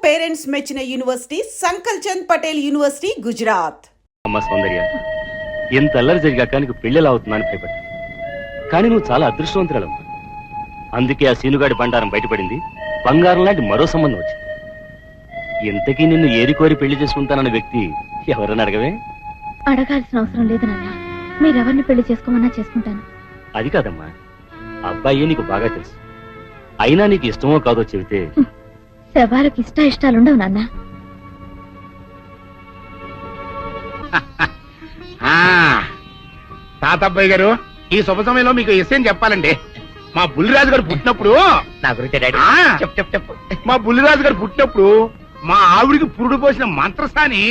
Parents మెచ్చిన university సంకల్ Chand Patel university Gujarat. అమ్మ సౌందర్య, ఎంత అల్లరి జరిగాక నీకు పెళ్ళిలా అవుతుందని భయపడ్డా. కానీ నువ్వు చాలా అదృష్టవంతురాలమ్మా. అందుకే ఆ సీనుగాడి బండారం బయటపడింది. బంగారం లాంటి మరో సంబంధం వచ్చింది. ఇంతకీ నిన్ను ఏరి కోరి పెళ్లి చేసుకుంటానన్న వ్యక్తి ఎవరని అడగవే? అడగాల్సిన అవసరం లేదు నాన్న. మీరెవరిని పెళ్లి చేసుకోమన్నా చేసుకుంటాను. అది కాదమ్మా, అబ్బాయి నీకు బాగా తెలుసు. అయినా నీకు ఇష్టమో కాదో చెబితే. శవాలకు ఇష్టాలుండవు నాన్న. తాతబ్బాయి గారు, ఈ శుభ సమయంలో మీకు విషయం చెప్పాలండి. మా బుల్లిరాజు గారు పుట్టినప్పుడు నా గురించి చెప్పు. మా బుల్లిరాజు గారు పుట్టినప్పుడు మా ఆవిడికి పురుడు పోసిన మంత్రసాని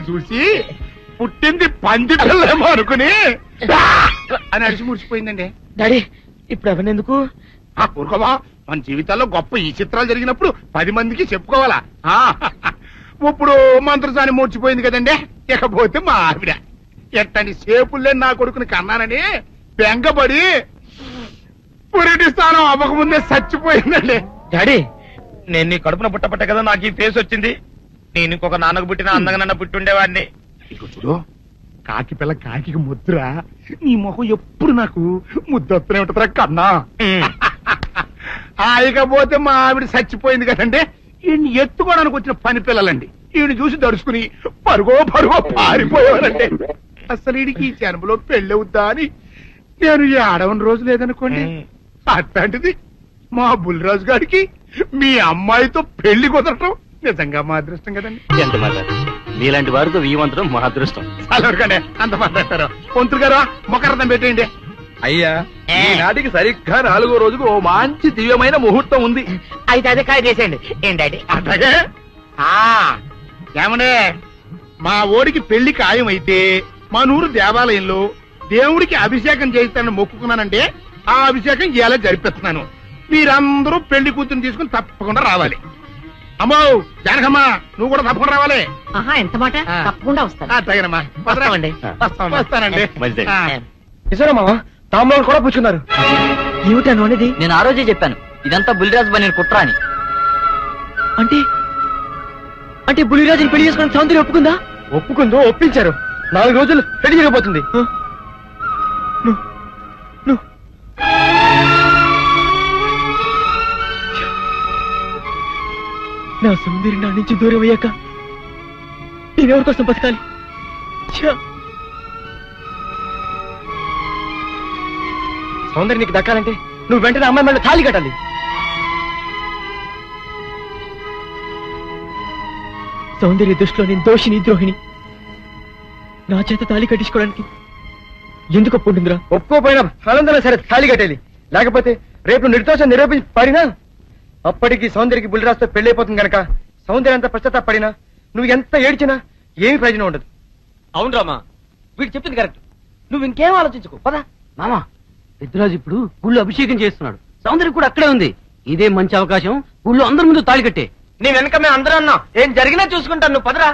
చూసి పుట్టింది పంది పిల్లేమో అనుకుని అని అడిచి ముడిచిపోయిందండి. డాడీ ఇప్పుడు ఎవరినెందుకు? ఊరుకోవా, మన జీవితాల్లో గొప్ప ఈ చిత్రాలు జరిగినప్పుడు 10 మందికి చెప్పుకోవాలా. ఇప్పుడు మంత్రసాని మూర్చిపోయింది కదండి. ఇకపోతే మా ఆవిడ ఎట్టని సేపుల్లే నా కొడుకుని కన్నానని బెంగపడి పురిటి స్థానం అవ్వకముందే చచ్చిపోయిందండి. డాడీ, నేను నీ కడుపున పుట్టపట్ట కదా నాకు ఈ ఫేస్ వచ్చింది. నేను ఇంకొక నాన్నకు పుట్టిన అందంగా నన్ను పుట్టుండేవాడిని. ఇక చూడు, కాకి పిల్ల కాకి ముద్దురా. నీ మొహం ఎప్పుడు నాకు ముద్దొత్తనే ఉంటుందిరా కన్నా. ఇకపోతే మా ఆవిడ చచ్చిపోయింది కదండి. ఈయన్ని ఎత్తుకోవడానికి వచ్చిన పని పిల్లలండి ఈయన చూసి దడుచుకుని పరుగో పారిపోయేవారండి. అసలు ఈడికి ఈ జన్మలో పెళ్ళవుద్దా అని నేను ఏడవని రోజు లేదనుకోండి. అట్లాంటిది మా బుల్లిరాజు గారికి మీ అమ్మాయితో పెళ్లి కుదరటం నిజంగా మా అదృష్టం కదండి. ఎంత మాట! మీలాంటి వారితో వీయమంతరం మా అదృష్టం. అలాగండి, అంత మాట్లాడతారు. పొంతులు గారు మొకరదం పెట్టేయండి. అయ్యా, ఈనాటికి సరిగ్గా 4వ రోజుకు ఓ మంచి దివ్యమైన ముహూర్తం ఉంది. అయితే అదే కాయ చేసేయండి. ఏంటి అట్లాగే ఏమనే, మా ఓడికి పెళ్లి ఖాయం అయితే మా నూరు దేవాలయంలో దేవుడికి అభిషేకం చేయిస్తానని మొక్కుకున్నానంటే ఆ అభిషేకం ఇలా జరిపిస్తున్నాను. మీరందరూ పెళ్లి కూతురు తీసుకుని తప్పకుండా రావాలి. అమ్మో జానకమ్మ, నువ్వు కూడా తప్పకుండా రావాలి. ఎంత మాట? తప్పకుండా వస్తాను. అట్లాగేనమ్మా, వస్తానండి. నిజమా? తాంబూలం కూడా పుచ్చుకున్నారు. ఏమిటను అనేది? నేను ఆ రోజే చెప్పాను, ఇదంతా బుల్లిరాజు బని కుట్ర అని. అంటే బుల్లిరాజుని పెళ్లి చేసుకుని సౌందర్య ఒప్పుకుందా? ఒప్పుకుందో, ఒప్పించారు. 4 రోజులు పెళ్లి జరగబోతుంది. నా సౌందర్య నా నుంచి దూరం అయ్యాక నేనెవరి కోసం బతకాలి? సౌందర్య నీకు దక్కాలంటే నువ్వు వెంటనే అమ్మాయి మళ్ళీ తాళి కట్టాలి. సౌందర్య దృష్టిలో నేను దోషిని, ద్రోహిణి. నా చేత తాళి కట్టించుకోవడానికి ఎందుకు ఒప్పుకుంటుందిరా? ఒప్పుకోపోయినా ఆనందన సరే తాళి కట్టాలి. లేకపోతే రేపు నిర్దోషం నిరూపించి పారినా అప్పటికి సౌందర్యకి బుల్లిరాజుతో పెళ్లైపోతుంది కనుక సౌందర్య అంత పశ్చాత్తాపడినా నువ్వు ఎంత ఏడ్చినా ఏమి ప్రయోజనం ఉండదు. అవును రామా, వీడు చెప్పింది కరెక్ట్. నువ్వు ఇంకేం ఆలోచించుకో, పదా. మామా, పెద్దరాజు ఇప్పుడు గుళ్ళు అభిషేకం చేస్తున్నాడు. సౌందర్య కూడా అక్కడే ఉంది. ఇదే మంచి అవకాశం. గుళ్ళు అందరి ముందు తాళి కట్టే. నీ వెనక మేము అందరూ అన్నాం. ఏం జరిగినా చూసుకుంటాను. నువ్వు పదరా.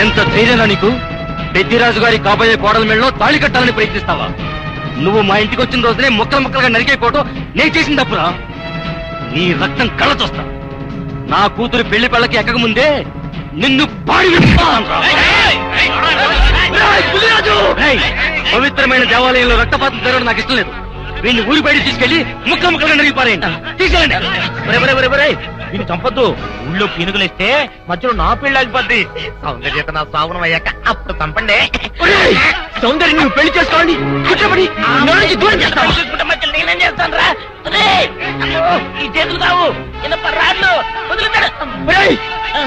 ఎంత ధైర్యంగా నీకు? పెద్దిరాజు గారి కాబోయే కోడల మెళ్ళలో తాళి కట్టాలని ప్రయత్నిస్తావా? నువ్వు మా ఇంటికి వచ్చిన రోజునే ముక్కలుగా నరికైపోవటం నేను చేసిన తప్పురా. నీ రక్తం కళ్ళ చూస్తా. నా కూతురు పెళ్లి పళ్ళకి ఎక్కక ముందే నిన్ను పవిత్రమైన దేవాలయంలో రక్తపాతం జరగడం నాకు ఇష్టం లేదు. వీడిని ఊరి బయట తీసుకెళ్లి ముక్కలుగా నరిగిపారేయండి. తీసుకెళ్ళండి. వీళ్ళు చంపొద్దు. ఊళ్ళో పీనుగులేస్తే మధ్యలో నా పెళ్లి ఆగిపోద్ది. సౌందర్య నా సాగునం అయ్యాక అప్పుడు చంపండి. సౌందర్య నువ్వు పెళ్లి చేసుకోండి. కూర్చోబడి దూరం చేస్తాను. నేనేం చేస్తాను రా? ఈ చేతులు కావు, రాళ్ళు వదులుతాడు.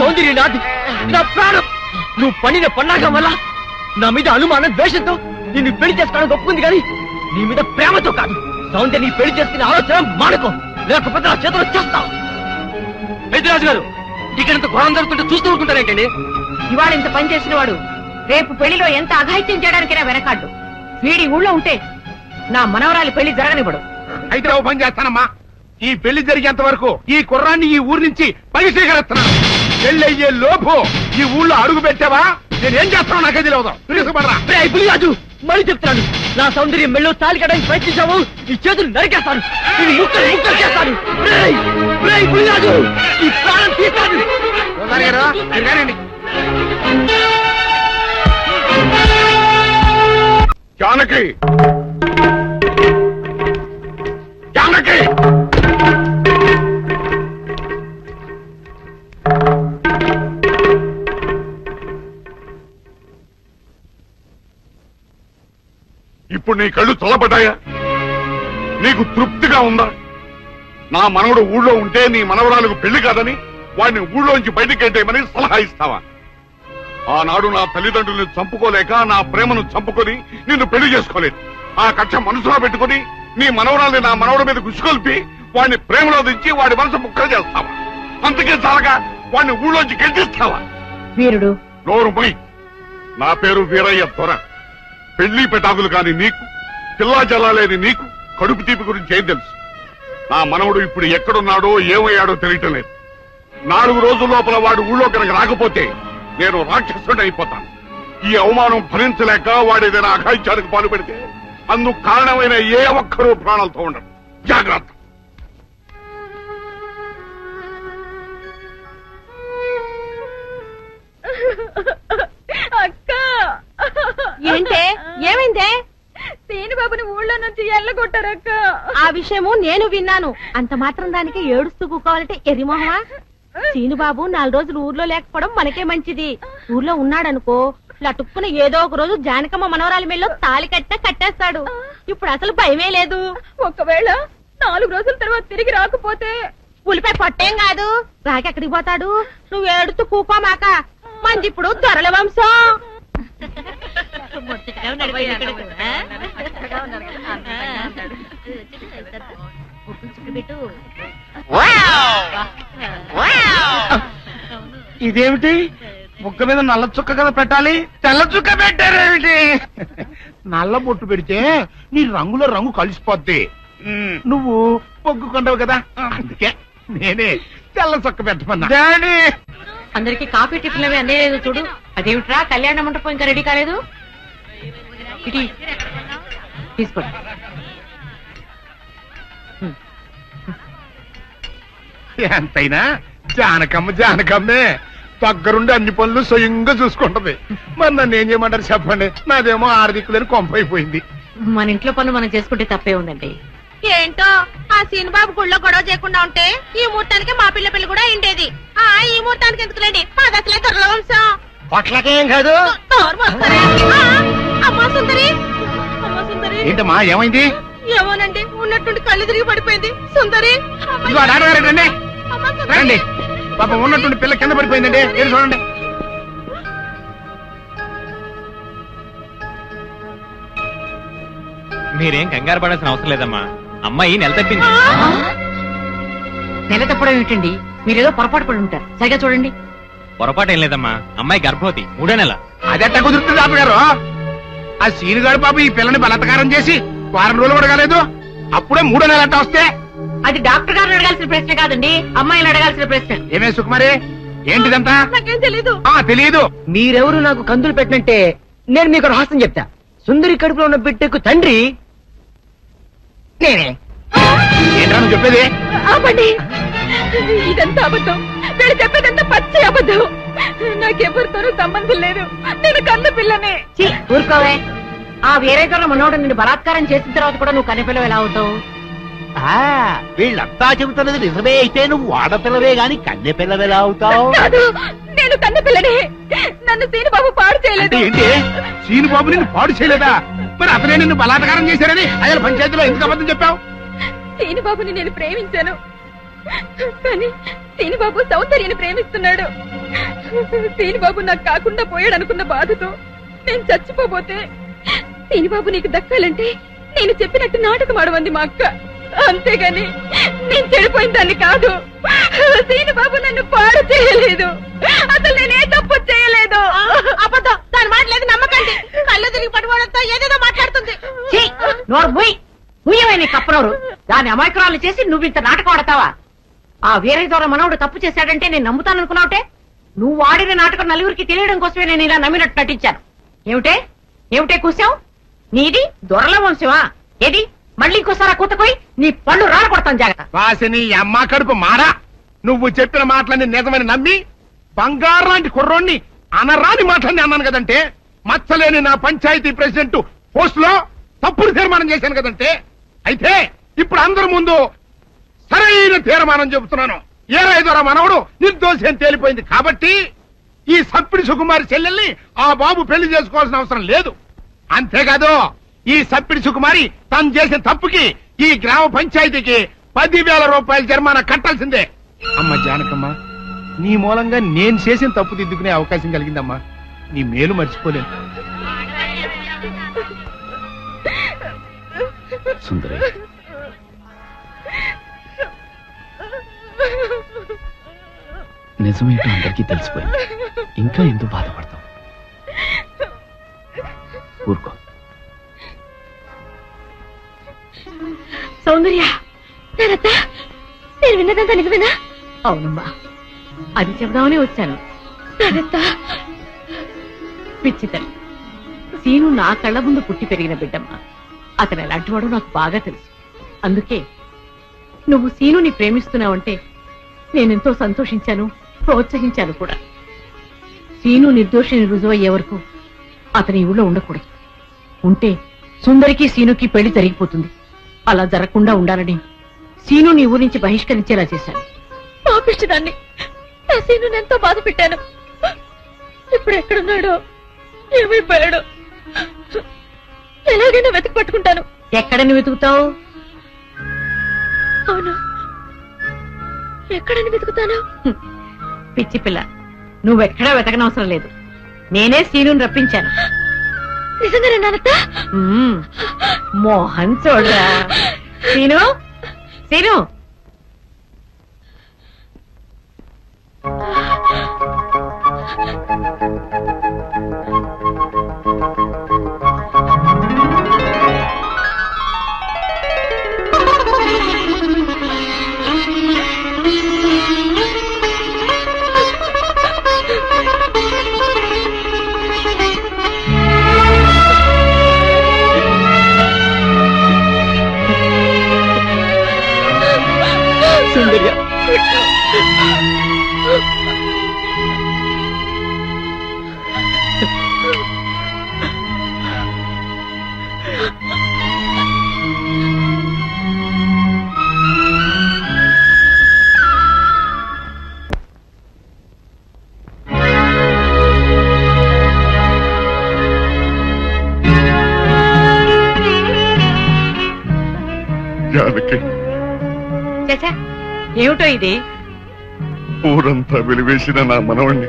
సౌందర్య నాది, నా ప్రాణం. నువ్వు పండిన పన్నాగం వల్ల నా మీద అనుమానం, ద్వేషంతో నిన్ను పెళ్లి చేసుకోవడానికి ఒప్పుకుంది కానీ నీ మీద ప్రేమతో కాదు. సౌందర్య నీ పెళ్లి చేసుకునే ఆలోచన మానుకో, లేకపోతే నా చేతులు చేస్తావు. పెద్దిరాజు గారు, ఇక్కడ ఇంత ఘోరం జరుగుతుంటే చూస్తూ ఊరుకుంటారేంటండి? ఇవాళ ఇంత పని చేసిన వాడు రేపు పెళ్లిలో ఎంత అఘాయిత్యం చేయడానికైనా వెనకాడ్డు. వీడి ఊళ్ళో ఉంటే నా మనవరాలి పెళ్లి జరగనివ్వడు. అయితే ఓ పని చేస్తానమ్మా, ఈ పెళ్లి జరిగేంత వరకు ఈ కుర్రాన్ని ఈ ఊరి నుంచి బహిష్కరిస్తున్నాను. పెళ్లి అయ్యే లోపు ఈ ఊళ్ళో అడుగు పెట్టావా నేనేం చేస్తాను నాకే తెలియదు. రాజు మళ్ళీ చెప్తాను, నా సౌందర్యం మెళ్ళో తాలి కట్టడానికి ప్రయత్నించావు, ఈ చేతులు నరికేస్తాను, ఇది ముక్కలు ముక్కలు చేస్తాను. రాజు ఈ ప్రాణం తీస్తాను. జానకి, జానకి, ఇప్పుడు నీ కళ్ళు చల్లబడ్డాయా? నీకు తృప్తిగా ఉందా? నా మనవడు ఊళ్ళో ఉంటే నీ మనవరాలకు పెళ్లి కాదని వాడిని ఊళ్ళోంచి బయటికి గెట్టేయమని సలహా ఇస్తావా? ఆనాడు నా తల్లిదండ్రుల్ని చంపుకోలేక నా ప్రేమను చంపుకొని నిన్ను పెళ్లి చేసుకోలేదు. ఆ కక్ష మనసులో పెట్టుకుని నీ మనవరాల్ని నా మనవడి మీద గుసుకొల్పి వాడిని ప్రేమలో దించి వాడి మనసు ముక్కలు చేస్తావా? అందుకే చాలగా వాడిని ఊళ్ళోంచి గెంటిస్తావా? వీరుడు నోరు మొయ్. నా పేరు వీరయ్య దొర. పెళ్లి పెటాకులు కాని నీకు, పిల్లా జల్లాలేని నీకు కడుపు తీపి గురించి ఏం తెలుసు? నా మనవడు ఇప్పుడు ఎక్కడున్నాడో ఏమయ్యాడో తెలియటం లేదు. 4 రోజుల లోపల వాడు ఊళ్ళో కనుక రాకపోతే నేను రాక్షసుడు అయిపోతాను. ఈ అవమానం భరించలేక వాడేదైనా అఘాయిత్యానికి పాలు పెడితే అందుకు కారణమైన ఏ ఒక్కరూ ప్రాణాలతో ఉండరు. జాగ్రత్త. అక్క ఏంటే ఏమైందే? సీనుబాబుని ఊళ్ళో నుంచి ఎల్లగొట్టారక్క. ఆ విషయము నేను విన్నాను. అంత మాత్రం దానికి ఏడుస్తూ కూకోవాలంటే ఎరిమోహమా? సీనుబాబు 4 రోజులు ఊర్లో లేకపోవడం మనకే మంచిది. ఊర్లో ఉన్నాడనుకో లటుక్కున ఏదో ఒక రోజు జానకమ్మ మనవరాలి మెల్లో తాళి కట్టేస్తాడు. ఇప్పుడు అసలు భయమే లేదు. ఒకవేళ 4 రోజుల తర్వాత తిరిగి రాకపోతే ఉలిపై పొట్టేం కాదు, రాకెక్కడికి పోతాడు? నువ్వు ఏడుతూ కూకోమాక. మంది ఇప్పుడు దొరల వంశం. ఇదేమిటి? ముక్క మీద నల్ల చుక్క కదా పెట్టాలి, తెల్ల చుక్క పెట్టారేమిటి? నల్ల బొట్టు పెడితే నీ రంగులో రంగు కలిసిపోద్ది. నువ్వు పొగ్గుకుంటావు కదా, అందుకే నేనే తెల్ల చుక్క పెట్టమన్నా. అందరికి కాఫీ టిఫిన్ అవి అందేలేదు చూడు. అదేమిట్రా కళ్యాణ మండపం ఇంకా రెడీ కాలేదు? ఇటీ తీసుకోండి. ఎంతైనా జానకమ్మ జానకమ్మే, దగ్గరుండి అన్ని పనులు స్వయంగా చూసుకుంటది. మరి నన్ను ఏం చేయమంటారు చెప్పండి? నాదేమో ఆర్థికులని కొంపైపోయింది. మన ఇంట్లో పనులు మనం చేసుకుంటే తప్పే ఉందండి. ఏంటో ఆ సీనుబాబు గుళ్ళో గొడవ చేయకుండా ఉంటే ఈ ముహూర్తానికి మా పిల్ల పెళ్లి కూడా అయిండేది. ఈ ముహూర్తానికి ఎందుకులేండి, మాదసలే తొరల వంశం. పొట్లకేం కాదు. అమ్మా సుందరి, అమ్మా సుందరి. ఏంటమ్మా ఏమైంది? ఏమోనండి, ఉన్నట్టుండి కళ్ళు తిరిగి పడిపోయింది. సుందరి ఇదిగో డాక్టర్ రండి రండి. పాపం ఉన్నట్టుండి పిల్ల కింద పడిపోయిందండి, ఏడు చూడండి. మీరేం కంగారు పడాల్సిన అవసరం లేదమ్మా, అమ్మాయి నెల తప్పింది. నెల తప్పడం ఏమిటండి? మీరేదో పొరపాటు పడి ఉంటారు. సరిగా చూడండి. పొరపాటు ఏం లేదమ్మా, అమ్మాయి గర్భవతి, 3వ నెల. అదెట్ట కుదురుతుంది డాక్టర్ గారు? ఆ సీనుగాడు పాప ఈ పిల్లని బలాత్కారం చేసి 1 వారం రోజులు కూడా కాలేదు, అప్పుడే 3వ నెల అట్ట వస్తే? అది డాక్టర్ గారిని అడగాల్సిన ప్రశ్న కాదండి, అమ్మాయిని అడగాల్సిన ప్రశ్న. ఏమే సుకుమారి, ఏంటిదంతా? నాకేం తెలీదు. తెలీదు. మీరెవరు నాకు కందులు పెట్టినంటే నేను మీకు రహస్యం చెప్తా. సుందరి కడుపులో ఉన్న బిడ్డకు తండ్రి నేనే. ఏంటా నువ్వు చెప్పేది? ఆపండి, ఇదంతా అబద్ధం. వీళ్ళు చెప్పేదంతా పచ్చి అబద్ధం. నాకెవరితోనూ సంబంధం లేదు. నేను కన్న పిల్లనే. ఊరుకోవే. ఆ వేరేతో మనోడు నిన్ను బలాత్కారం చేసిన తర్వాత కూడా నువ్వు కన్నెపిల్లవు ఎలా అవుతావు? వీళ్ళంతా చెబుతున్నది నిజమే అయితే నువ్వు ఆడపిల్లవే గాని కన్నె పిల్లవెలా అవుతావు? కాదు, నేను కన్న పిల్లనే. నన్ను సీనుబాబు పాడు చేయలేదు. ఏంటి? సీనుబాబు నిన్ను పాడు చేయలేదా? మరి అతనే నిన్ను బలాత్కారం చేశారని అయ్యాల పంచాయతీలో ఎందుకు అబద్ధం చెప్పావు? సీనుబాబుని నేను ప్రేమించాను, కానీ సీనుబాబు సౌందర్యని ప్రేమిస్తున్నాడు. సీనుబాబు నాకు కాకుండా పోయాడు అనుకున్న బాధతో నేను చచ్చిపోబోతే, సీనుబాబు నీకు దక్కాలంటే నేను చెప్పినట్టు నాటకం ఆడమంది మా అక్క. అంతేగాని నేను చెడిపోయిన దాన్ని కాదు. సీను బాబు నన్ను పాడు చేయలేదు. అసలు నేనే తప్పు చేయలేదు. అబద్ధం, దాని మాటలేదు నమ్మకండి. కళ్ళు తిరిగి పట్టుకోవడంతో ఏదేదో మాట్లాడుతుంది. కప్పనోరు దాని అమాయకురాలు చేసి నువ్వు ఇంత నాటకం ఆడతావా? ఆ వీరయ్య ద్వారా మనవుడు తప్పు చేశాడంటే నేను నమ్ముతాననుకున్నావుటే. నువ్వు ఆడిన నాటకం నలుగురికి తెలియడం కోసమే నేను ఇలా నమ్మినట్టు నటించాను. ఏమిటే కూసావు? నీది దొరల వంశమా? ఏది మళ్ళీ ఇంకోసారి కూతపోయి నీ పళ్ళు రాలకొడతాను జాగ్రత్త. వాసిని అమ్మ కడుపు మారా. నువ్వు చెప్పిన మాటలన్నీ నిజమని నమ్మి బంగారు లాంటి కుర్రోణ్ణి అనరాని మాటలన్నీ అన్నాను కదంటే, మచ్చలేని నా పంచాయతీ ప్రెసిడెంట్ పోస్ట్ లో తప్పుడు తీర్మానం చేశాను కదంటే. అయితే ఇప్పుడు అందరి ముందు సరైన తీర్మానం చెబుతున్నాను. ఏరాయి ద్వారా మనవడు నిర్దోషి అని తేలిపోయింది కాబట్టి ఈ సప్పిడి సుకుమారి చెల్లెల్ని ఆ బాబు పెళ్లి చేసుకోవాల్సిన అవసరం లేదు. అంతేకాదు ఈ సప్పిడి సుకుమారి తను చేసిన తప్పుకి ఈ గ్రామ పంచాయతీకి 10,000 రూపాయల జరిమానా కట్టాల్సిందే. అమ్మ జానకమ్మ, నీ మూలంగా నేను చేసిన తప్పు దిద్దుకునే అవకాశం కలిగిందమ్మా. నీ మేలు మర్చిపోలేను. సుందరి, నిజమేంటో అందరికీ తెలిసిపోయింది. ఇంకా ఎందుకు బాధపడతావు? ఊరుకో. సౌందర్య, నేను విన్నదంతా నిజమేనా? అవునమ్మా, అది చెబుదామని వచ్చాను. పిచ్చి తల్లి, సీను నా కళ్ళ ముందు పుట్టి పెరిగిన బిడ్డమ్మా. అతను ఎలాంటి వాడో నాకు బాగా తెలుసు. అందుకే నువ్వు సీనుని ప్రేమిస్తున్నావంటే నేనెంతో సంతోషించాను, ప్రోత్సహించాను కూడా. సీను నిర్దోషిని రుజువయ్యే వరకు అతని ఊళ్ళో ఉండకూడదు. ఉంటే సుందరికి సీనుకి పెళ్లి జరిగిపోతుంది. అలా జరగకుండా ఉండాలని సీను నీ ఊరి నుంచి బహిష్కరించేలా చేశాను. పాపిష్టిదాన్ని, నా సీను ఎంతో బాధ పెట్టాను. ఇప్పుడు ఎక్కడున్నాడో, ఏమైపోయాడో ఎలాగైనా వెతికి పట్టుకుంటాను. ఎక్కడని వెతుకుతావు? అవును, ఎక్కడని వెతుకుతాను? పిచ్చి పిల్ల, నువ్వెక్కడా వెతకనవసరం లేదు. నేనే సీనుని రప్పించాను. నిజంగానే నాన్నత్త? మోహన్ చూడరా. సీను, సీను, సుందర్య, చచ్చా, ఏమిటో ఇది? ఊరంతా వెలివేసిన నా మనవణ్ణి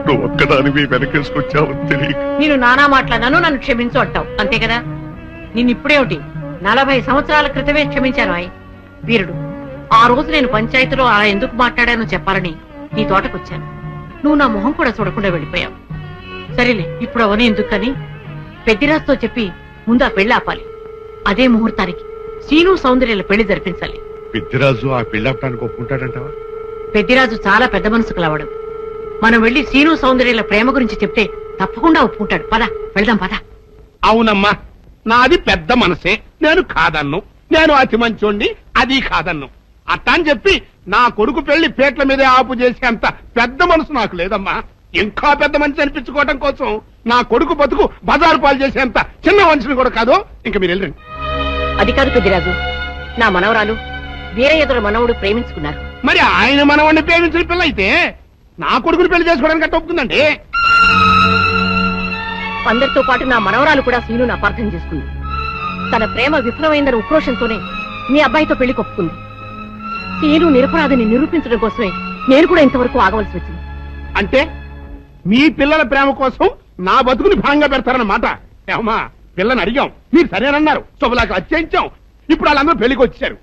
నువ్వు ఒక్కదానివి వెనకేసుకొచ్చావు తెలియక. నేను నానా మాట్లాడాను, నన్ను క్షమించు అంటావు అంతే కదా? నిన్నిప్పుడేమిటి, 40 సంవత్సరాల క్రితమే క్షమించాను. వీరుడు, ఆ రోజు నేను పంచాయతీలో అలా ఎందుకు మాట్లాడానో చెప్పాలని నీ తోటకొచ్చాను. నువ్వు నా మొహం కూడా చూడకుండా వెళ్ళిపోయావు. సరేలే, ఇప్పుడు అవన్నీ ఎందుకని పెద్దిరాజుతో చెప్పి ముందు ఆ పెళ్లి ఆపాలి. అదే ముహూర్తానికి సీను సౌందర్యాల పెళ్లి జరిపించాలి. పెద్దిరాజు ఆ పెళ్ళాపడానికి ఒప్పుకుంటాడంటావా? పెద్దిరాజు చాలా పెద్ద మనసు కలవాడు. మనం వెళ్లి సీను సౌందర్యాల ప్రేమ గురించి చెప్తే తప్పకుండా ఒప్పుకుంటాడు. పద, వెళ్దాం పద. అవునమ్మా, నాది పెద్ద మనసే, నేను కాదన్ను. నేను అతి మంచోండి, అది కాదన్ను. అట్టా అని చెప్పి నా కొడుకు పెళ్లి పేట్ల మీదే ఆపు చేసే అంత పెద్ద మనసు నాకు లేదమ్మా. ఇంకా పెద్ద మనిషి అనిపించుకోవడం కోసం నా కొడుకు బతుకు బజారు పాలు చేసేంత చిన్న మనిషిని కూడా కాదు. ఇంకా మీరు వెళ్ళండి. అది కాదు పెద్దిరాజు, నా మనవరాలు వీరయ్యదుల మనవుడు ప్రేమించుకున్నారు. మరి ఆయన మనవాడిని ప్రేమించిన పిల్ల అయితే నా కొడుకుని పెళ్లి చేసుకోవడానికి అట్ట ఒప్పుకుందండి. అందరితో పాటు నా మనవరాలు కూడా సీనును అపార్థం చేసుకుంది. తన ప్రేమ విఫలమైందన్న ఉక్రోషంతోనే మీ అబ్బాయితో పెళ్లి కొప్పుకుంది. సీను నిరపరాధిని నిరూపించడం కోసమే నేను కూడా ఇంతవరకు ఆగవలసి వచ్చింది. అంటే మీ పిల్లల ప్రేమ కోసం నా బతుకుని భాగంగా పెడతారన్నమాట. ఏమా, పిల్లని అడిగాం, మీరు సరేనన్నారు. శుభలాకి అత్యయించాం, ఇప్పుడు వాళ్ళందరూ పెళ్లికి వచ్చారు.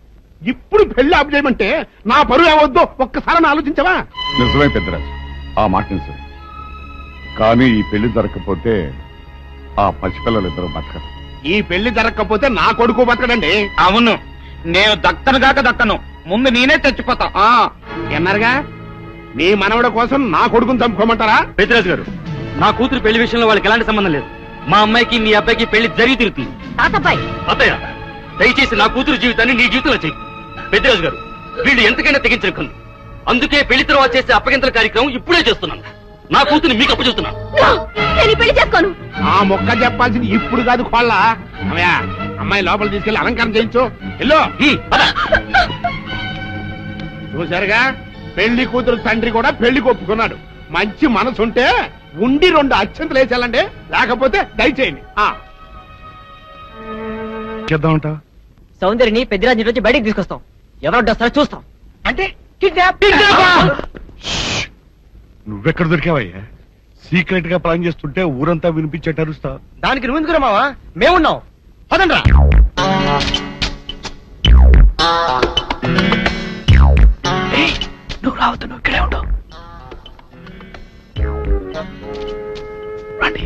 ఇప్పుడు పెళ్లి ఆపు చేయమంటే నా పరువు ఏమవుద్దో ఒక్కసారి ఆలోచించవా? నిజమే పెద్దరాజు, ఆ మాట నిజమే. కానీ ఈ పెళ్లి జరగకపోతే ఆ పసిపిల్లలిద్దరూ బతకరు. ఈ పెళ్లి జరగకపోతే నా కొడుకు బతకడండి. అవును, నేను దక్కను కాక దక్కను, ముందు నేనే చచ్చిపోతా. ఎన్నారుగా నీ మనవడ కోసం నా కొడుకుని చంపుకోమంటారా? పెద్దరాజు గారు, నా కూతురు పెళ్లి విషయంలో వాళ్ళకి ఎలాంటి సంబంధం లేదు. మా అమ్మాయికి మీ అబ్బాయికి పెళ్లి జరిగి తీరుతుంది. తాతబ్బాయి అత్తయ్య, దయచేసి నా కూతురు జీవితాన్ని నీ జీవితంలో చెయ్యి. పెద్దరాజు గారు, వీళ్ళు ఎంతకైనా తెగించిన కన్ను. అందుకే పెళ్లి తర్వాత చేసే అప్పగింతల కార్యక్రమం ఇప్పుడే చేస్తున్నాను. నా కూతురు మీకు అప్పు చూస్తున్నాను. నేను పెళ్లి చేసుకోను. ఆ మొక్క చెప్పాల్సింది ఇప్పుడు కాదు కోళ్ళ. అమ్మాయి లోపల తీసుకెళ్లి అలంకారం చేయించు. ఎల్లో చూసారుగా, పెళ్లి కూతురు తండ్రి కూడా పెళ్లికి ఒప్పుకున్నాడు. మంచి మనసు ఉంటే ఉండి 2 అత్యంతలు వేసేయాలండి, లేకపోతే దయచేయండి. చేద్దామంటా? సౌందర్యని పెద్దరాజు నుంచి బయటికి తీసుకొస్తాం. ఎవరు వస్తారో చూస్తాం. అంటే నువ్వెక్కడ దొరికావయ్యా? సీక్రెట్ గా ప్లాన్ చేస్తుంటే ఊరంతా వినిపించేట అరుస్తా. దానికి నువ్వు ఎందుకు మావా? మేమున్నాం, పదండ్రా. నువ్వు రావద్దు, నువ్వు ఇక్కడే ఉండవు. రండి.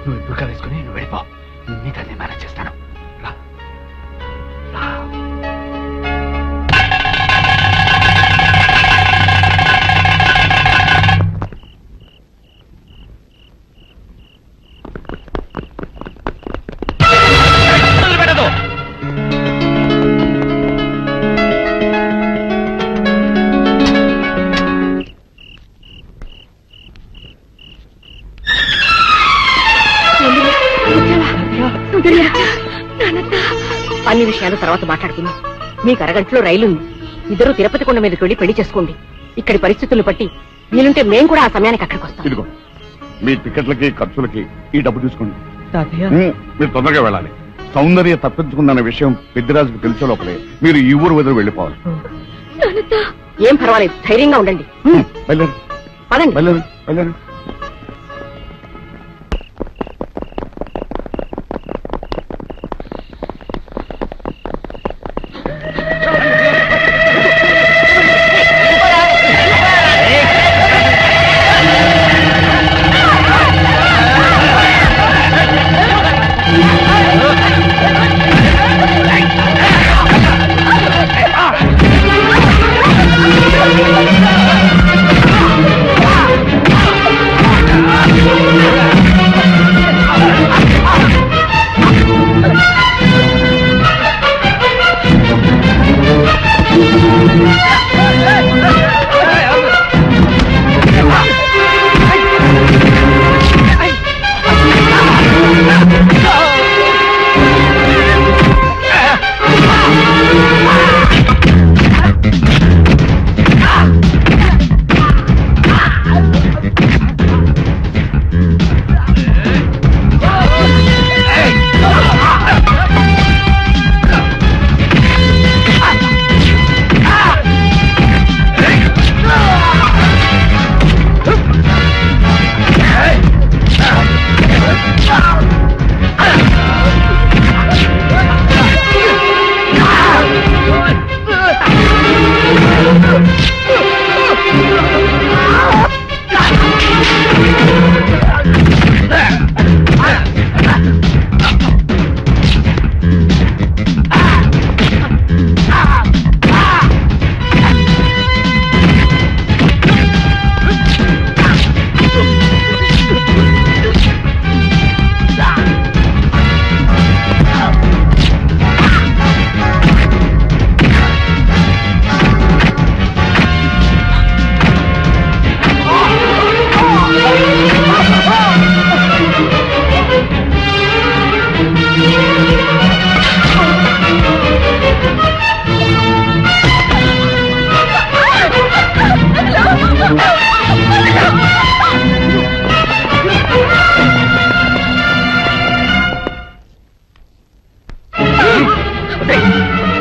నువ్వు ఎప్పుడు వేసుకుని నువ్వు వెళ్ళిపో. నీ తల్లి మేనేజ్ చేస్తాను. రా రా. అన్ని విషయాలు తర్వాత మాట్లాడుకుందాం. మీకు అరగంటలో రైలుంది. ఇద్దరు తిరుపతి కొండ మీదకి వెళ్లి పెళ్లి చేసుకోండి. ఇక్కడి పరిస్థితులు బట్టి వీలుంటే మేము కూడా ఆ సమయానికి అక్కడికి వస్తాం. ఇదిగో మీ టికెట్లకి ఖర్చులకి ఈ డబ్బు తీసుకోండి. తాతయ్య, మీరు తొందరగా వెళ్ళాలి. సౌందర్య తప్పించుకుందన్న విషయం పెద్దరాజుకు తెలిసే లోపలే మీరు ఈ ఊరు వదిలి వెళ్ళిపోవాలి. ఏం పర్వాలేదు, ధైర్యంగా ఉండండి. వెళ్ళండి పదండి. వెళ్ళండి వెళ్ళండి.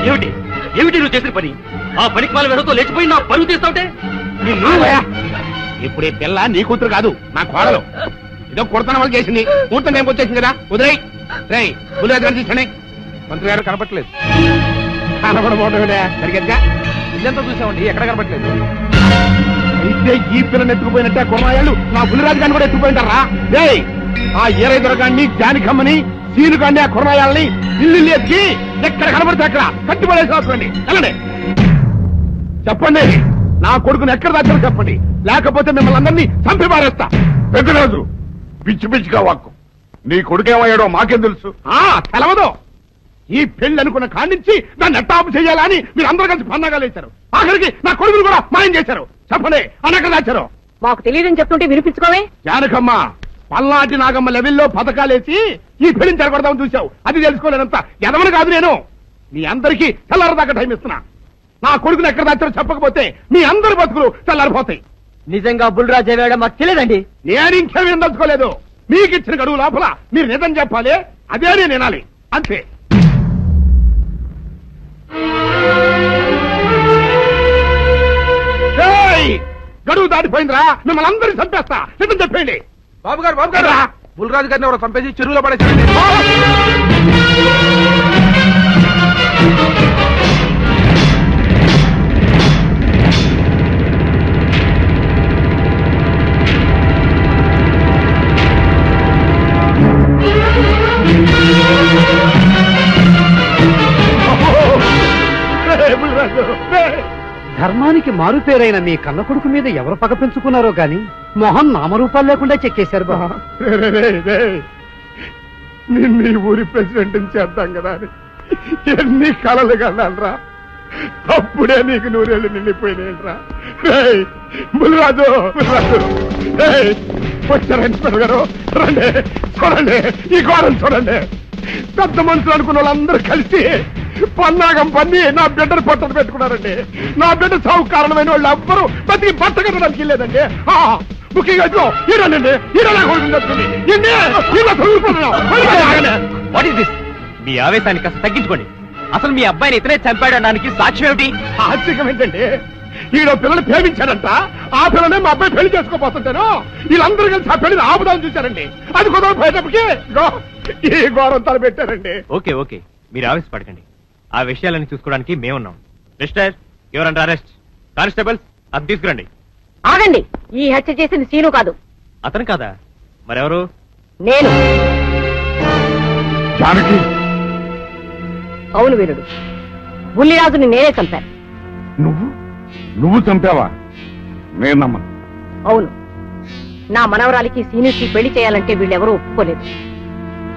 ఏమిటి ఏమిటి నువ్వు చేసిన పని? ఆ పనికి వాళ్ళ వెనతో లేచిపోయి నా పరువు తీస్తావుంటే ఇప్పుడు ఈ పిల్ల నీ కూతురు కాదు, నా కోడలు. ఏదో కొడతాన వాళ్ళు చేసింది, కూతురు ఏం వచ్చేసింది కదా, వదిలేయ్. రేయ్ పులిరాజు తీసండి. మంత్రి గారు కనపట్లేదు. కనపడబోవడం సరిగ్గా ఇల్లంతా చూసామండి, ఎక్కడ కనపట్లేదు. అయితే ఈ పిల్లని ఎత్తుకుపోయినట్టే కొమ్మాయాలు నా పులిరాజు గారిని కూడా ఎత్తుకుపోయింటారా? రేయ్ ఆ ఈరైదురగాన్ని, జానికమ్మని, సీనుగాన్ని, ఆ కుర్మాయాలని ఇల్లు ఎత్తి ఎక్కడ కనపడితే అక్కడ కట్టుబడేసి రాసుకోండి. వెళ్ళండి, చెప్పండి. నా కొడుకుని ఎక్కడ దాచారో చెప్పండి, లేకపోతే మిమ్మల్ని అందరినీ చంపి పారేస్తా. పెద్దరాజు పిచ్చి పిచ్చిగా వాక్కు. నీ కొడుకేమయ్యాడో మాకేం తెలుసు? తెలవదు. ఈ పెళ్లి అనుకున్న కాడించి నన్ను ఎట్టాపు చేయాలని మీరు అందరూ కలిసి పన్నాగాలు వేశారు. ఆఖరికి నా కొడుకును కూడా మాయం చేశారు. చెప్పండి, అన్నెక్కడ దాచారు? మాకు తెలియదని చెప్తుంటే వినిపించుకోవే. జానకమ్మ పల్నాటి నాగమ్మ లెవెల్లో పథకాలేసి ఈ పెళ్లిని జరగొడదామని చూశావు. అది తెలుసుకోలేనంత ఎదవను కాదు నేను. మీ అందరికీ తెల్లారదాకా టైం ఇస్తున్నా. నా కొడుకుని ఎక్కడ దాచారో చెప్పకపోతే మీ అందరి బతుకులు తెల్లారిపోతాయి. నిజంగా బుల్రాజు ఏవాడో మాకు తెలియదండి. నేను ఇంకేమీ దలుచుకోలేదు. మీకు ఇచ్చిన గడువు లోపల మీరు నిజం చెప్పాలి, అదే నేను వినాలి, అంతే. గడువు దాటిపోయిందిరా, మిమ్మల్ని అందరినీ చంపేస్తా. నిజం చెప్పేయండి. బాబు గారు బుల్రాజు గారిని ఎవరో చంపేసి చెరువులో పడేసి. ధర్మానికి మారుపేరైన మీ కన్న కొడుకు మీద ఎవరు పగ పెంచుకున్నారో గాని మొహం నామరూపాలు లేకుండా చెక్కేశారు బాబా. నిన్ను ఈ ఊరి ప్రెసిడెంట్ చేద్దాం కదా అని ఎన్ని కలలు కన్నారా. అప్పుడే నీకు నూరేళ్ళు నిండిపోయినాయంట్రా. బుల్రాజు వచ్చారండి గారు, రండి చూడండి, ఈ ఘోరం చూడండి. పెద్ద మనుషులు అనుకున్న వాళ్ళందరూ కలిసి పన్నాగం పన్ని నా బిడ్డను పట్టలు పెట్టుకున్నారండి. నా బిడ్డ సాగు కారణమైన వాళ్ళు ఎవ్వరూ బతికి బట్ట కట్టడానికి వెళ్ళలేదండి. ముఖ్యంగా ఈరోనండి, మీ ఆవేశాన్ని కాస్త తగ్గించుకోండి. అసలు మీ అబ్బాయిని ఇతనే చంపాడడానికి సాక్ష్యం ఏమిటి? ఆశ్చర్యం ఏంటండి, ఈడో పిల్లలు ప్రేమించాడంట. ఆ పిల్లనే మా అబ్బాయి పెళ్లి చేసుకోపోతుంటాను. వీళ్ళందరూ కలిసి ఆ పెళ్లిని ఆపుదాన్ని చూశారండి. అది కుదరపోయేటప్పటికి ఈ ఘోరం తలపెట్టారండి. ఓకే ఓకే, మీరు ఆవేశపడకండి. ఆ విషయాలను చూసుకోవడానికి మేమున్నాం. Mister your under arrest. Constables అది తీసుకురండి. ఆగండి, ఈ హత్య చేసింది సీను కాదు. అతను కాదా? మరెవరు? నేను. జానకి అవును వీరుడు, బుల్లిరాజుని నేనే చంపాను. నువ్వు చంపావా? నేను నమ్మను. అవును, నా మనవరాలికి సీనుకి పెళ్లి చేయాలంటే వీళ్ళెవరూ ఒప్పుకోలేదు.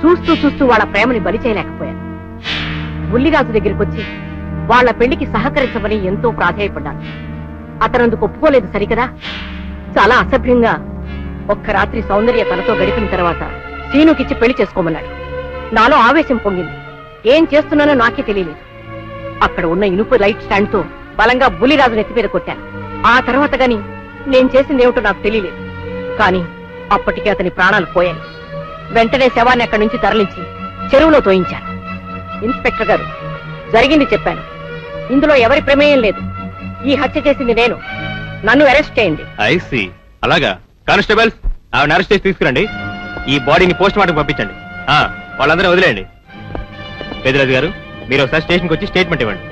చూస్తూ చూస్తూ వాళ్ళ ప్రేమని బలి చేయలేకపోయాను. బుల్లిరాజు దగ్గరికి వచ్చి వాళ్ళ పెళ్లికి సహకరించమని ఎంతో ప్రాధేయపడ్డాను. అతనందుకు ఒప్పుకోలేదు సరికదా. చాలా అసభ్యంగా ఒక్క రాత్రి సౌందర్య తనతో గడిపిన తర్వాత సీనుకిచ్చి పెళ్లి చేసుకోమన్నాడు. నాలో ఆవేశం పొంగింది. ఏం చేస్తున్నానో నాకే తెలియలేదు. అక్కడ ఉన్న ఇనుప లైట్ స్టాండ్ తో బలంగా బుల్లిరాజు నెత్తి మీద కొట్టాను. ఆ తర్వాత గాని నేను చేసిందేమిటో నాకు తెలియలేదు. కానీ అప్పటికే అతని ప్రాణాలు పోయాయి. వెంటనే శవాన్ని అక్కడి నుంచి తరలించి చెరువులో తోయించాను. ఇన్స్పెక్టర్ గారు, జరిగింది చెప్పాను. ఇందులో ఎవరి ప్రమేయం లేదు. ఈ హత్య చేసింది నేను. నన్ను అరెస్ట్ చేయండి. ఐసి అలాగా. కానిస్టేబుల్స్ ఆవిడ అరెస్ట్ చేసి తీసుకురండి. ఈ బాడీని పోస్ట్ మార్టం పంపించండి. వాళ్ళందరూ వదిలేయండి. పెద్దరాజు గారు, మీరు ఒకసారి స్టేషన్కి వచ్చి స్టేట్మెంట్ ఇవ్వండి.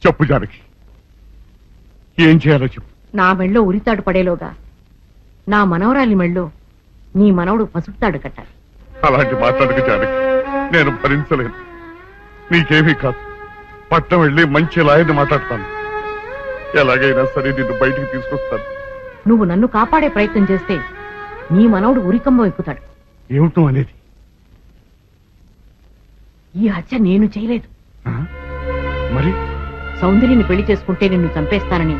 చెప్పు జానకి, ఏం చేయాలో చెప్పు. నా మెళ్ళో ఉరితాడు పడేలోగా నా మనవరాలి మెళ్ళో నీ మనవడు పసుపుతాడు కట్టాలి. అలాంటి మాట్లాడక జానకి, నేను భరించలేను. నీకేమీ కాదు, పట్నం వెళ్ళి మంచి లాయర్ని మాట్లాడతాను. ఎలాగైనా సరే నిన్ను బయటికి తీసుకొస్తాను. నువ్వు నన్ను కాపాడే ప్రయత్నం చేస్తే నీ మనవడు ఉరికంబం ఎక్కుతాడు. ఏమిటో అనేది? ఈ హత్య నేను చేయలేదు. మరి సౌందర్యని పెళ్లి చేసుకుంటే నిన్ను చంపేస్తానని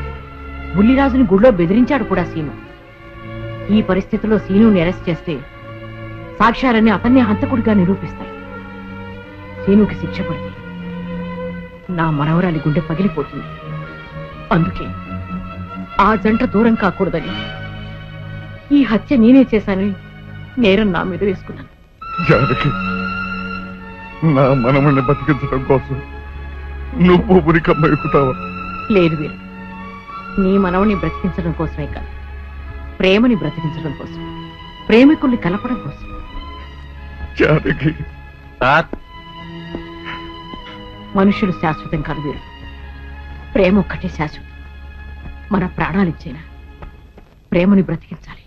బుల్లిరాజుని గుళ్ళో బెదిరించాడు కూడా సీను. ఈ పరిస్థితిలో సీనుని అరెస్ట్ చేస్తే సాక్ష్యాలన్నీ అతన్ని హంతకుడిగా నిరూపిస్తాయి. సీనుకి శిక్ష పడితే నా మనవరాలి గుండె పగిలిపోతుంది. అందుకే ఆ జంట దూరం కాకూడదని ఈ హత్య నేనే చేశానని నేరం నా మీద వేసుకున్నాను. జానకి, నా మనమని బతికించడం కోసం నువ్వు ఉరికమ్మ ఎక్కుతావా? లేదు వీరు, నీ మనవని బ్రతికించడం కోసమే కాదు, ప్రేమని బ్రతికించడం కోసం, ప్రేమికుల్ని కలపడం కోసం. జానకి, మనుషులు శాశ్వతం కాదు వీరు, ప్రేమ ఒక్కటే శాశ్వతం. మన ప్రాణాలిచ్చేనా ప్రేమని బ్రతికించాలి,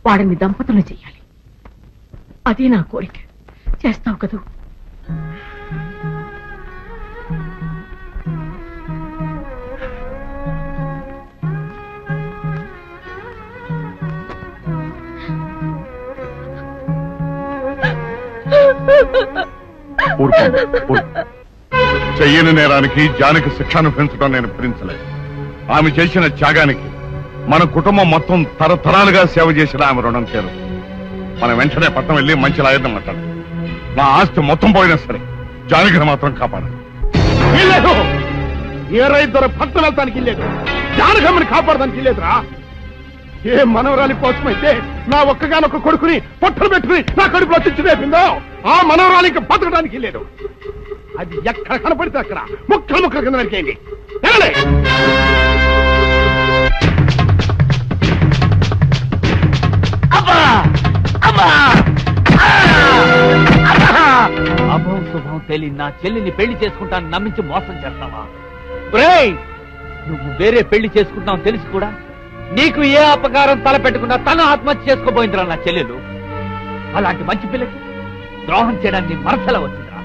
వాడిని దంపతులు చెయ్యాలి. అదే నా కోరిక. చేస్తావు కదూ? చెయ్యని నేరానికి జానకి శిక్ష అనుభవించడం నేను భరించలేదు. ఆమె చేసిన త్యాగానికి మన కుటుంబం మొత్తం తరతరాలుగా సేవ చేసిన ఆమె రుణం చేరు. మనం వెంటనే పట్టణం వెళ్ళి మంచి లాయర్ని మాట్లాడాలి. నా ఆస్తి మొత్తం పోయినా సరే జానకిని మాత్రం కాపాడాలి. ఏ రైతు భక్తులు వెళ్తానికి లేదు, జానకమ్మని కాపాడడానికి లేదురా. ఏ మనవరాలి కోసమైతే నా ఒక్కగానొక్క కొడుకుని పొట్టలు పెట్టుకుని నా కడుపులో తెచ్చిపోయిందో ఆ మనవరాలికి బతకడానికి లేదు. అది ఎక్కడ కనపడితే అక్కడ ముక్కలు ముక్కల కింద నరికేయండి. అభం శుభం తెలియని నా చెల్లిని పెళ్లి చేసుకుంటాను నమ్మించి మోసం చేస్తావా? నువ్వు వేరే పెళ్లి చేసుకుంటావు తెలిసి కూడా నీకు ఏ అపకారం తలపెట్టకుండా తన ఆత్మహత్య చేసుకోబోయిందిరా నా చెల్లెలు. అలాంటి మంచి పిల్లకి ద్రోహం చేయడానికి మనసులా వచ్చిందిరా.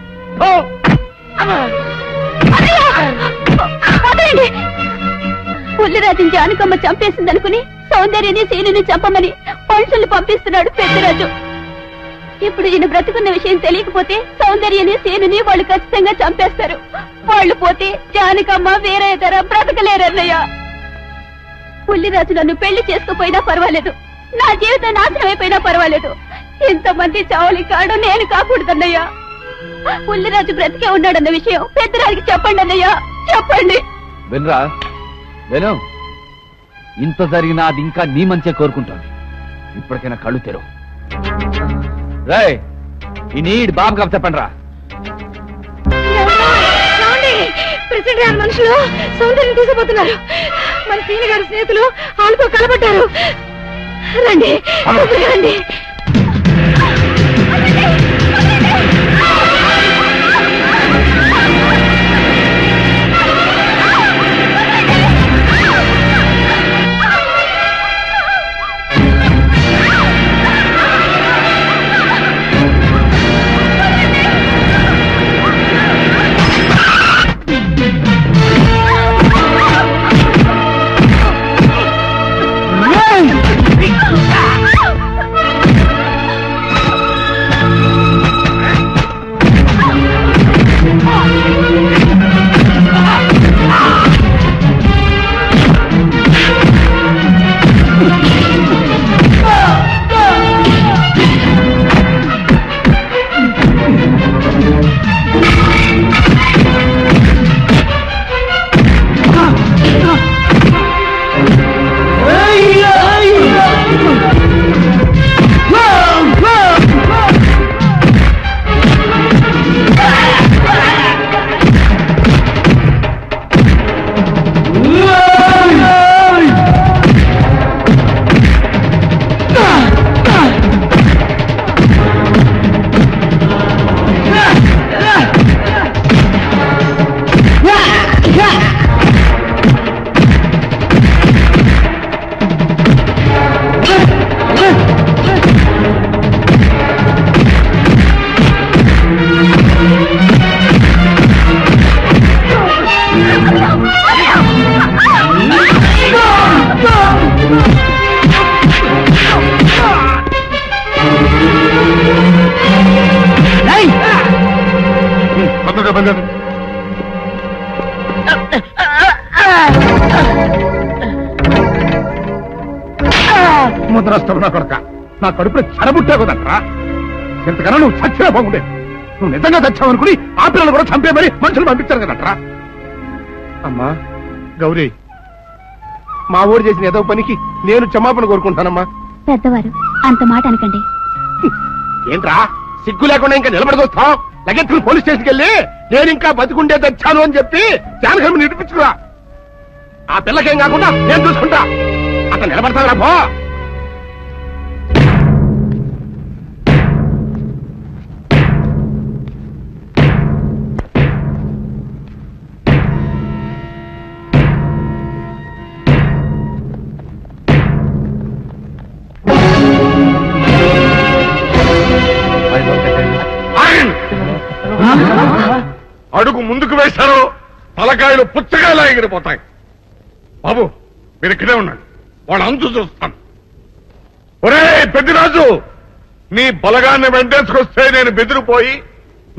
పుల్లిరాజుని జానకమ్మ చంపేసిందనుకుని సౌందర్యని సీనుని చంపమని మనుషుల్ని పంపిస్తున్నాడు పెద్దరాజు. ఇప్పుడు ఈయన బ్రతుకున్న విషయం తెలియకపోతే సౌందర్యని సీనుని వాళ్ళు ఖచ్చితంగా చంపేస్తారు. వాళ్ళు పోతే జానకమ్మ వేరే ధర బ్రతకలేరన్నయ్య. పుల్లిరాజు నన్ను పెళ్లి చేసుకోపోయినా పర్వాలేదు, నా జీవితం నాశనం అయిపోయినా పర్వాలేదు, ఇంతమంది చావులి కాడు నేను కాకూడదన్నయ్యా. పుల్లిరాజు బ్రతికే ఉన్నాడన్న విషయం పెద్దరాజుకి చెప్పండి అన్నయ్యా, చెప్పండి. వినరా విను, ఇంత జరిగినా అది ఇంకా నీ మంచిగా కోరుకుంటోంది. ఇప్పటికైనా కళ్ళు తెరవు. రేయ్, ఈ నీడ్ బాబుగా చెప్పండి రా. ప్రెసిడెంట్ గారి మనుషులు సౌందర్యం తీసుకుపోతున్నారు. మన సీని గారి స్నేహితులు వాళ్ళతో కలబడ్డారు. రండి రండి. ముద్రస్తావు నా కొడక, నా కడుపులో చెరబుట్టావు కదట్రా. ఇంతకన్నా నువ్వు చచ్చినా బాగుండే. నువ్వు నిజంగా చచ్చావు అనుకుని ఆ పిల్లలు కూడా చంపే మరి మనుషులు పంపించారు కదట్రా. అమ్మా గౌరీ, మా ఊరు చేసిన ఏదో పనికి నేను క్షమాపణ కోరుకుంటానమ్మా. పెద్దవారు అంత మాట అనకండి. ఏంట్రా సిగ్గు లేకుండా ఇంకా నిలబడదొస్తాం? లగెత్తుకుని పోలీస్ స్టేషన్కి వెళ్ళి నేను ఇంకా బతికుండే తెచ్చాను అని చెప్పి జానకమ్మ నిడిపించుకురా. ఆ పిల్లకేం కాకుండా నేను చూసుకుంటా. అతను నిలబడతారా బో. అడుగు ముందుకు వేశారు తలకాయలు పుచ్చకాయలా ఎగిరిపోతాయి. బాబు మీరు ఇక్కడే ఉండండి, వాళ్ళ అంతు చూస్తాను. ఒరే పెద్దిరాజు, నీ బలగాన్ని వెంటేసుకొస్తే నేను బెదిరిపోయి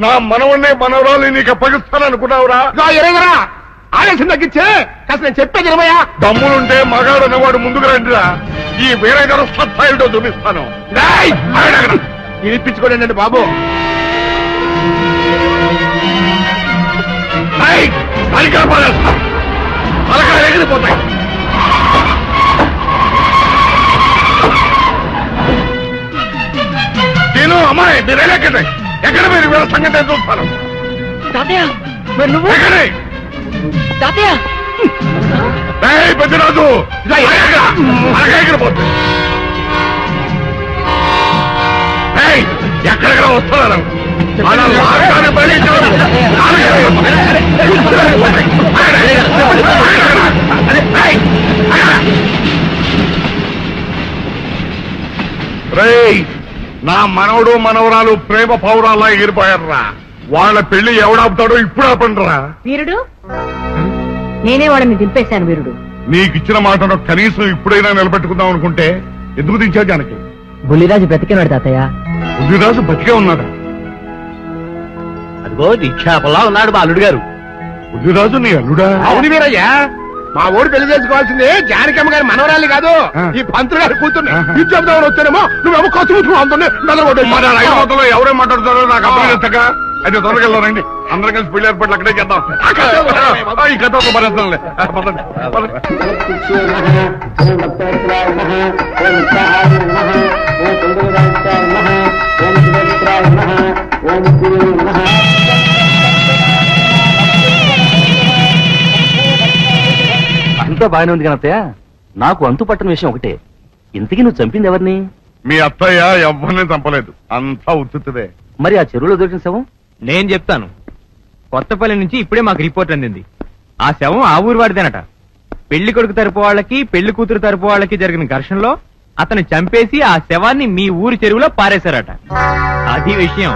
నా మనవన్నే మనవరాలు నీకు అప్పగిస్తాననుకున్నావురా? ఎరగరా ఆలస్యం తగ్గించే కాస్త నేను చెప్పేది నిలమయ్యా. దమ్ములుంటే మగాడు అన్నవాడు ముందుకు రండిరా, ఈ వీరగారు సత్తాయితో చూపిస్తాను. ఇప్పించుకోండి బాబు. తలకాయలు ఎగిరిపోతాయి. నేను అమ్మాయి మీరు ఎక్కడే ఎక్కడ మీరు వీళ్ళ సంగతి చూస్తాను. ఎక్కడే పెద్దరాజు ఎగిరిపోతుంది. ఎక్కడెక్కడ వస్తున్నారు? నా మనవడు మనవరాలు ప్రేమ పౌరాల్లా ఎగిరిపోయారా. వాళ్ళ పెళ్లి ఎవడాపుతాడో ఇప్పుడు ఆపండిరా. వీరుడు, నేనే వాడిని దింపేశాను. వీరుడు, నీకిచ్చిన మాటను కనీసం ఇప్పుడైనా నిలబెట్టుకుందాం అనుకుంటే ఎందుకు దించా జానకి? బుల్లిరాజు బ్రతికినాడు తాతయ్య. బుద్ధిరాజు బతికే ఉన్నాడా? అదిగో దీక్షాపలా ఉన్నాడు మా అల్లుడు గారు. బుద్ధిరాజు నీ అల్లుడా? అవును వీరయ్యా, మా ఊరు పెళ్లి చేసుకోవాల్సింది జానకమ్మ గారి మనవరాలి కాదు, ఈ పంతులు గారి కూతుర్ని. ఇచ్చేద్దామని వస్తేనేమో నువ్వేమో ఖర్చు అందులో ఎవరేం మాట్లాడుతారో నాకు అర్థం. అయితే త్వరగా రండి, అందరం కలిసి పెళ్లి ఏర్పాట్లు అక్కడే చేద్దాం. ఈ కథ భరిస్తానులే. అంతా బాగానే ఉంది కనత్తయ్య, నాకు అంతు పట్టని విషయం ఒకటే. ఇంతకీ నువ్వు చంపింది ఎవరిని? మీ అత్తయ్య ఎవరిని చంపలేదు, అంతా ఉత్తుదే. మరి ఆ చెరువులో దొరికిన శవం? నేను చెప్తాను. కొత్తపల్లి నుంచి ఇప్పుడే మాకు రిపోర్ట్ అందింది. ఆ శవం ఆ ఊరు వాడిదేనట. పెళ్లి కొడుకు తరపు వాళ్ళకి పెళ్లి కూతురు తరపు వాళ్ళకి జరిగిన ఘర్షణలో అతను చంపేసి ఆ శవాన్ని మీ ఊరి చెరువులో పారేశారట. అది విషయం.